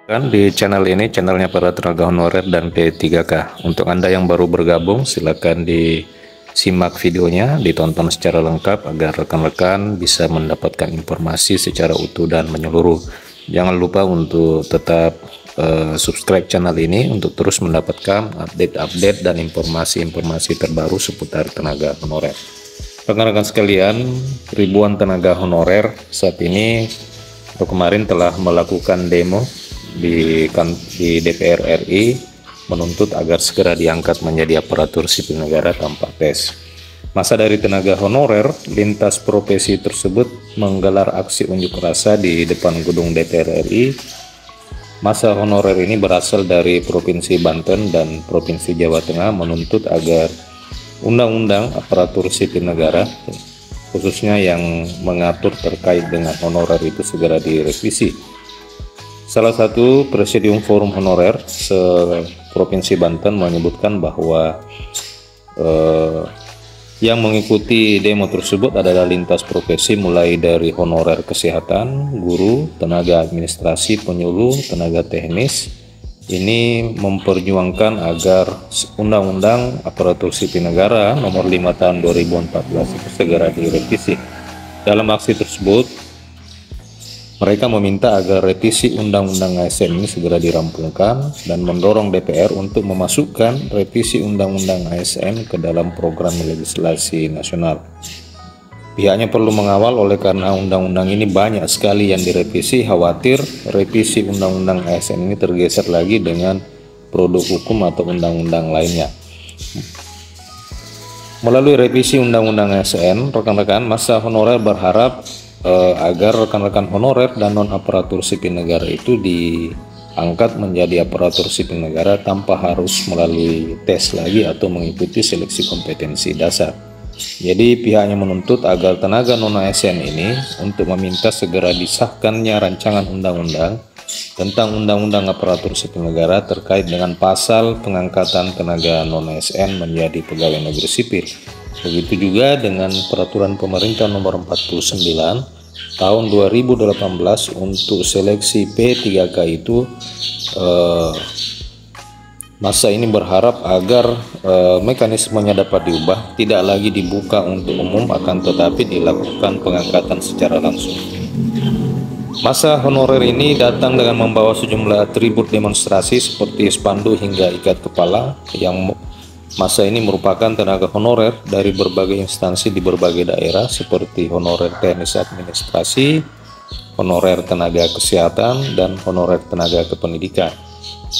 Di channel ini, channelnya para tenaga honorer dan P3K. Untuk Anda yang baru bergabung, silakan disimak videonya, ditonton secara lengkap agar rekan-rekan bisa mendapatkan informasi secara utuh dan menyeluruh. Jangan lupa untuk tetap subscribe channel ini untuk terus mendapatkan update-update dan informasi-informasi terbaru seputar tenaga honorer. Rekan-rekan sekalian, ribuan tenaga honorer saat ini atau kemarin telah melakukan demo di DPR RI menuntut agar segera diangkat menjadi aparatur sipil negara tanpa tes. Masa dari tenaga honorer lintas profesi tersebut menggelar aksi unjuk rasa di depan gedung DPR RI. Masa honorer ini berasal dari Provinsi Banten dan Provinsi Jawa Tengah menuntut agar Undang-Undang Aparatur Sipil Negara khususnya yang mengatur terkait dengan honorer itu segera direvisi. Salah satu Presidium Forum Honorer se-Provinsi Banten menyebutkan bahwa yang mengikuti demo tersebut adalah lintas profesi mulai dari honorer kesehatan, guru, tenaga administrasi, penyuluh, tenaga teknis. Ini memperjuangkan agar Undang-Undang Aparatur Sipil Negara Nomor 5 Tahun 2014 itu segera direvisi. Dalam aksi tersebut, mereka meminta agar revisi Undang-Undang ASN ini segera dirampungkan dan mendorong DPR untuk memasukkan revisi Undang-Undang ASN ke dalam program legislasi nasional. Pihaknya perlu mengawal oleh karena undang-undang ini banyak sekali yang direvisi, khawatir revisi Undang-Undang ASN ini tergeser lagi dengan produk hukum atau undang-undang lainnya. Melalui revisi Undang-Undang ASN, rekan-rekan masa honorer berharap agar rekan-rekan honorer dan non-aparatur sipil negara itu diangkat menjadi aparatur sipil negara tanpa harus melalui tes lagi atau mengikuti seleksi kompetensi dasar. Jadi pihaknya menuntut agar tenaga non-ASN ini untuk meminta segera disahkannya rancangan undang-undang tentang Undang-Undang Aparatur Sipil Negara terkait dengan pasal pengangkatan tenaga non-ASN menjadi pegawai negeri sipil. Begitu juga dengan Peraturan Pemerintah Nomor 49 Tahun 2018 untuk seleksi P3K itu masa ini berharap agar mekanismenya dapat diubah, tidak lagi dibuka untuk umum akan tetapi dilakukan pengangkatan secara langsung. Masa honorer ini datang dengan membawa sejumlah atribut demonstrasi seperti spanduk hingga ikat kepala yang masa ini merupakan tenaga honorer dari berbagai instansi di berbagai daerah seperti honorer teknis administrasi, honorer tenaga kesehatan, dan honorer tenaga kependidikan.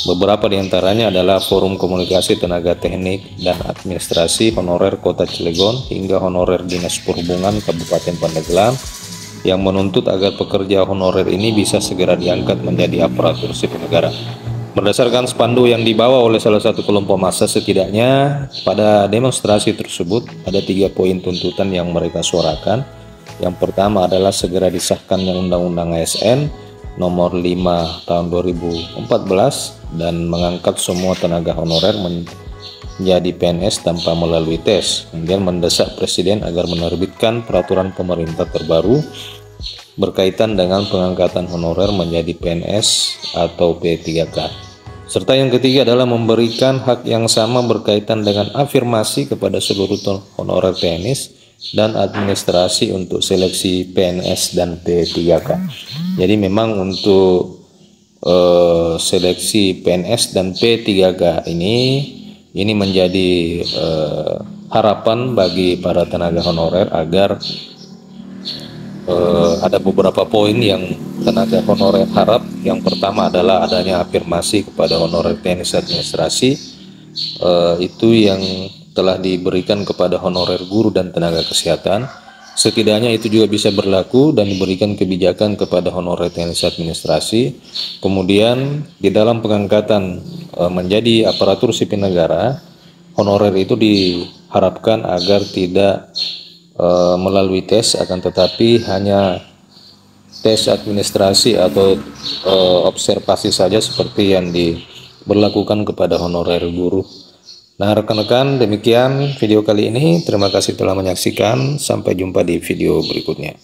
Beberapa di antaranya adalah Forum Komunikasi Tenaga Teknik dan Administrasi Honorer Kota Cilegon hingga honorer Dinas Perhubungan Kabupaten Pandeglang yang menuntut agar pekerja honorer ini bisa segera diangkat menjadi aparatur sipil negara. Berdasarkan spanduk yang dibawa oleh salah satu kelompok massa, setidaknya pada demonstrasi tersebut ada 3 poin tuntutan yang mereka suarakan. Yang pertama adalah segera disahkannya Undang-Undang ASN Nomor 5 Tahun 2014 dan mengangkat semua tenaga honorer menjadi PNS tanpa melalui tes. Kemudian mendesak Presiden agar menerbitkan peraturan pemerintah terbaru berkaitan dengan pengangkatan honorer menjadi PNS atau P3K. Serta yang ketiga adalah memberikan hak yang sama berkaitan dengan afirmasi kepada seluruh honorer PNS dan administrasi untuk seleksi PNS dan P3K. Jadi memang untuk seleksi PNS dan P3K ini menjadi harapan bagi para tenaga honorer agar ada beberapa poin yang tenaga honorer harap. Yang pertama adalah adanya afirmasi kepada honorer teknis administrasi itu yang telah diberikan kepada honorer guru dan tenaga kesehatan. Setidaknya itu juga bisa berlaku dan diberikan kebijakan kepada honorer teknis administrasi. Kemudian di dalam pengangkatan menjadi aparatur sipil negara, honorer itu diharapkan agar tidak melalui tes, akan tetapi hanya tes administrasi atau observasi saja seperti yang diberlakukan kepada honorer guru. Nah rekan-rekan, demikian video kali ini. Terima kasih telah menyaksikan. Sampai jumpa di video berikutnya.